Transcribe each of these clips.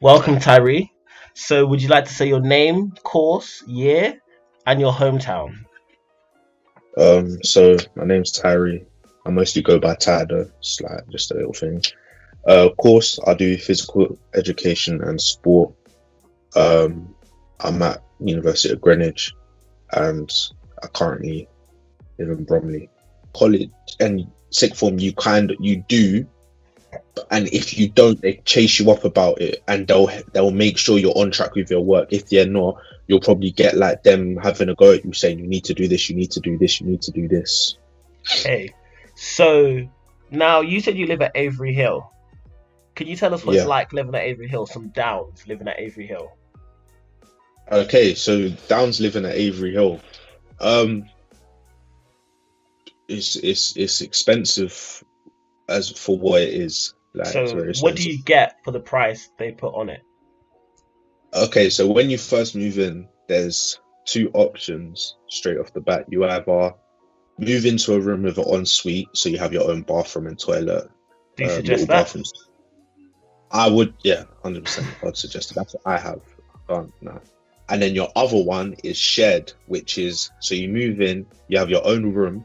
Welcome, Tyree. So, would you like to say your name, course, year, and your hometown? So my name's Tyree. I mostly go by Ty though. It's like just a little thing. Of course, I do physical education and sport. Um, I'm at University of Greenwich, and I currently live in Bromley. College and sixth form, you do, and if you don't, they chase you up about it, and they'll make sure you're on track with your work. If they're not, you'll probably get like them having a go at you, saying you need to do this, you need to do this, you need to do this. Okay. So, now you said you live at Avery Hill. Can you tell us what it's Yeah. like living at Avery Hill? Some downs living at Avery Hill. Okay, so Downs living at Avery Hill. Um, it's expensive as for what it is. Like it's So, very what do expensive. you get for the price they put on it? Okay, so when you first move in, there's two options straight off the bat. You either move into a room with an ensuite, so you have your own bathroom and toilet, Do you little suggest that? bathrooms. I would, yeah, 100%. I'd suggest it. That's what I have done now. And then your other one is shared, which is so you move in, you have your own room,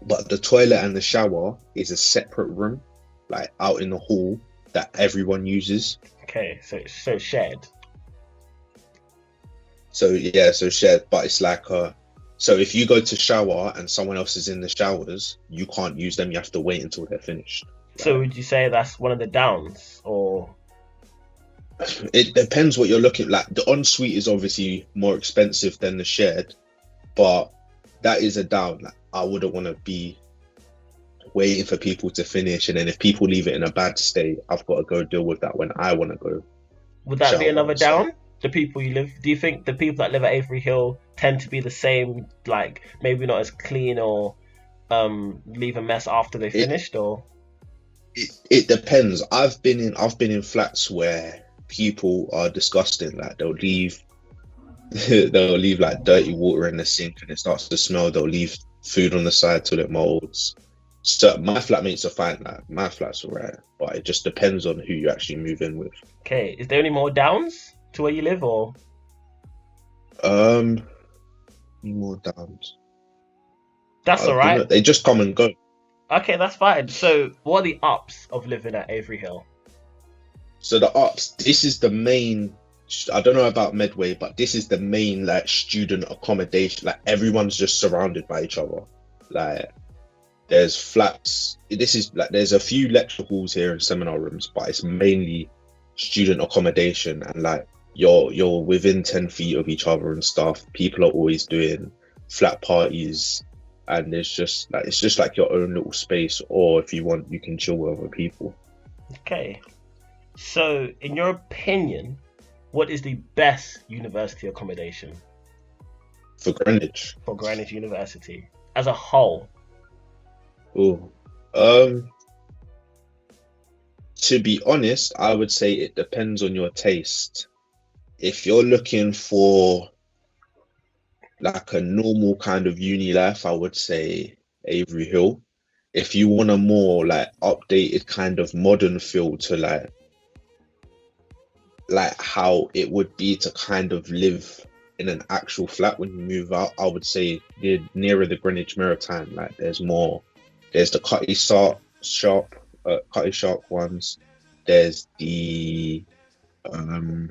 but the toilet and the shower is a separate room, like out in the hall that everyone uses. Okay, so it's so shared. So yeah, so shared, but it's like so if you go to shower and someone else is in the showers, you can't use them. You have to wait until they're finished. So, Like would you say that's one of the downs, or it depends what you're looking like. The ensuite is obviously more expensive than the shared, but that is a down. Like, I wouldn't want to be waiting for people to finish, and then if people leave it in a bad state, I've got to go deal with that when I want to go would that be shower another and stuff. down? The people you live, do you think the people that live at Avery Hill tend to be the same, like maybe not as clean or leave a mess after they It finished, or it depends. I've been in flats where people are disgusting. Like they'll leave they'll leave like dirty water in the sink and it starts to smell. They'll leave food on the side till it molds. So my flatmates are fine. Like my flat's alright, but it just depends on who you actually move in with. okay, is there any more downs to where you live, or Um, any more downs? that's all You right? know, they just come and go. Okay, that's fine. So, what are the ups of living at Avery Hill? So the ups, this is the main. I don't know about Medway, but this is the main like student accommodation. Like everyone's just surrounded by each other. Like there's flats. This is like there's a few lecture halls here and seminar rooms, but it's mainly student accommodation and like you're within 10 feet of each other and stuff. People are always doing flat parties and it's just like your own little space, or if you want you can chill with other people. Okay, so in your opinion, what is the best university accommodation For Greenwich. for Greenwich University as a whole? Oh. Um to be honest, I would say it depends on your taste. If you're looking for like a normal kind of uni life, I would say Avery Hill. If you want a more like updated kind of modern feel to like how it would be to kind of live in an actual flat when you move out, I would say nearer the Greenwich Maritime. Like there's the Cutty Sharp ones. There's the um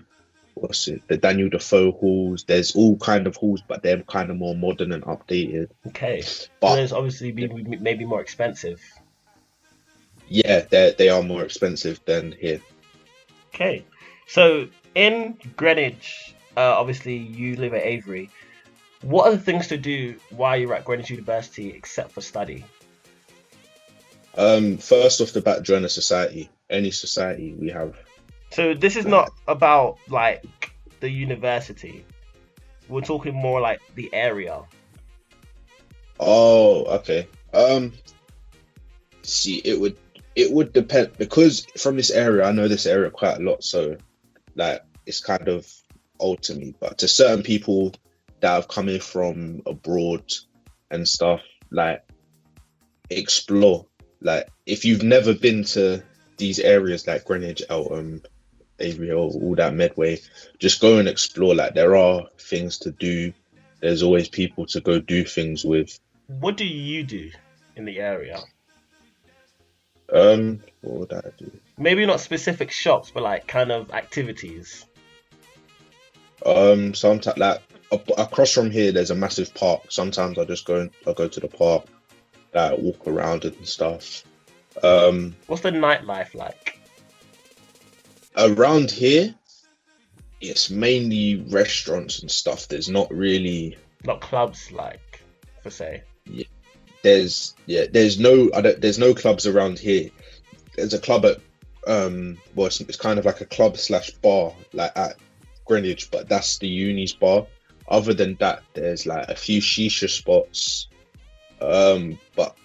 what's it, the Daniel Defoe halls. There's all kind of halls, but they're kind of more modern and updated. Okay, so But there's obviously be maybe more expensive. yeah, they are more expensive than here. Okay, so in Greenwich, obviously you live at Avery. What are the things to do while you're at Greenwich University except for study? First off the bat, join a society. Any society we have. So this is Like, not about like the university. We're talking more like the area. oh, okay. See, it would depend because from this area, I know this area quite a lot, so like it's kind of old to me. But to certain people that have come in from abroad and stuff, like explore. Like if you've never been to these areas like Greenwich, Eltham, Avery Hill, all that Medway. Just go and explore. Like there are things to do. There's always people to go do things with. What do you do in the area? What would I do? Maybe not specific shops, but like kind of activities. Sometimes like across from here, there's a massive park. Sometimes I go to the park, like walk around and stuff. What's the nightlife like? Around here, it's mainly restaurants and stuff. There's not really. Not clubs like, for say. Yeah, there's no clubs around here. There's a club at well, it's kind of like a club slash bar like at Greenwich, but that's the uni's bar. Other than that, there's like a few shisha spots. But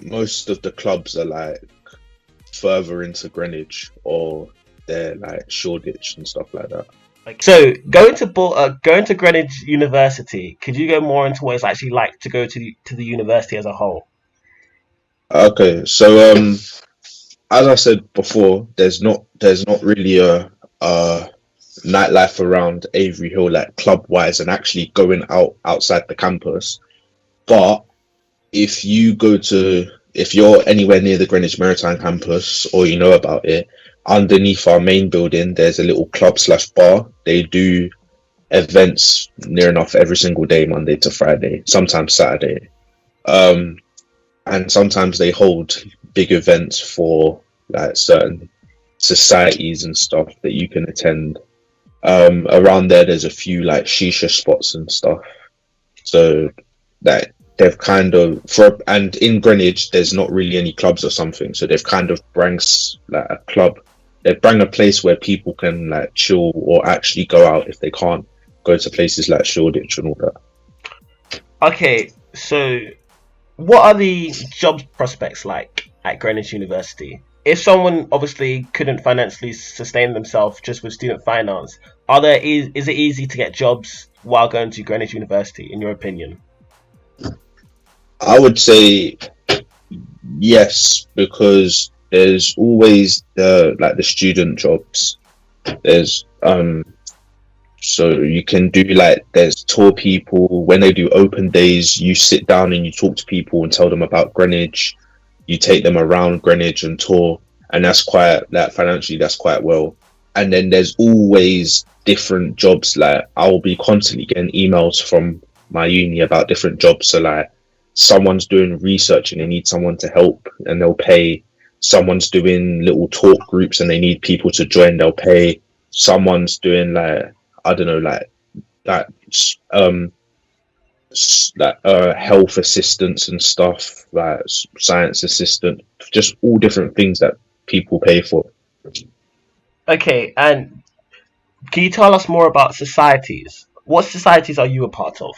most of the clubs are like further into Greenwich, or they're like Shoreditch and stuff like that. So going to Greenwich University, could you go more into what it's actually like to go to the university as a whole? Okay, so as I said before, there's not really a nightlife around Avery Hill like club wise and actually going outside the campus. But if you're anywhere near the Greenwich Maritime campus or you know about it, underneath our main building, there's a little club slash bar. They do events near enough every single day, Monday to Friday, sometimes Saturday. And sometimes they hold big events for like certain societies and stuff that you can attend. Around there's a few like shisha spots and stuff. So that they've kind of and in Greenwich there's not really any clubs or something. So they've kind of like a club. They bring a place where people can like chill or actually go out if they can't go to places like Shoreditch and all that. Okay, so what are the job prospects like at Greenwich University? If someone obviously couldn't financially sustain themselves just with student finance, is it easy to get jobs while going to Greenwich University, in your opinion? I would say yes, because there's always the student jobs. There's so you can do like there's tour people when they do open days. You sit down and you talk to people and tell them about Greenwich. You take them around Greenwich and tour, and that's quite that financially that's quite well. And then there's always different jobs. Like I'll be constantly getting emails from my uni about different jobs. So like someone's doing research and they need someone to help, and they'll pay. Someone's doing little talk groups and they need people to join, they'll pay. Someone's doing like I don't know health assistance and stuff, like science assistant, just all different things that people pay for. Okay, and can you tell us more about societies? What societies are you a part of?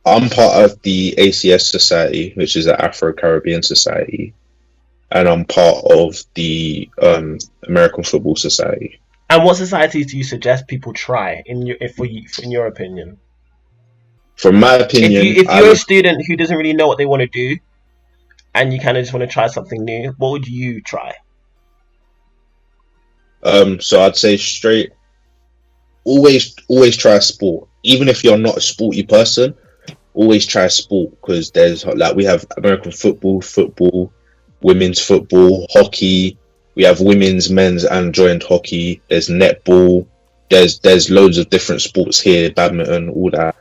I'm part of the ACS Society, which is the Afro-Caribbean Society, and I'm part of the American Football Society. And what societies do you suggest people try in your opinion? From my opinion, if you're a student who doesn't really know what they want to do, and you kind of just want to try something new, what would you try? So I'd say straight, always try a sport, even if you're not a sporty person. Always try a sport, because there's like we have American football, women's football, hockey. We have women's, men's, and joint hockey. There's netball. There's loads of different sports here, badminton, all that.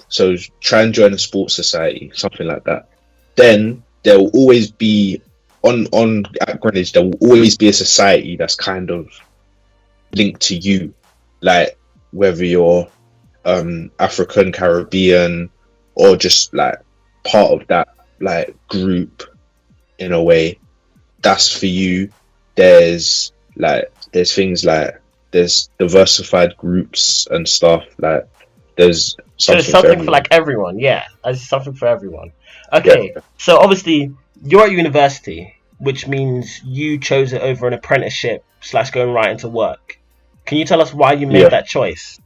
So try and join a sports society, something like that. Then there will always be at Greenwich. There will always be a society that's kind of linked to you, like whether you're African, Caribbean, or just like part of that like group in a way. That's for you. There's things like there's diversified groups and stuff, like there's something for like everyone. Yeah, there's something for everyone. Okay, yeah. So obviously you're at university, which means you chose it over an apprenticeship / going right into work. Can you tell us why you made that choice?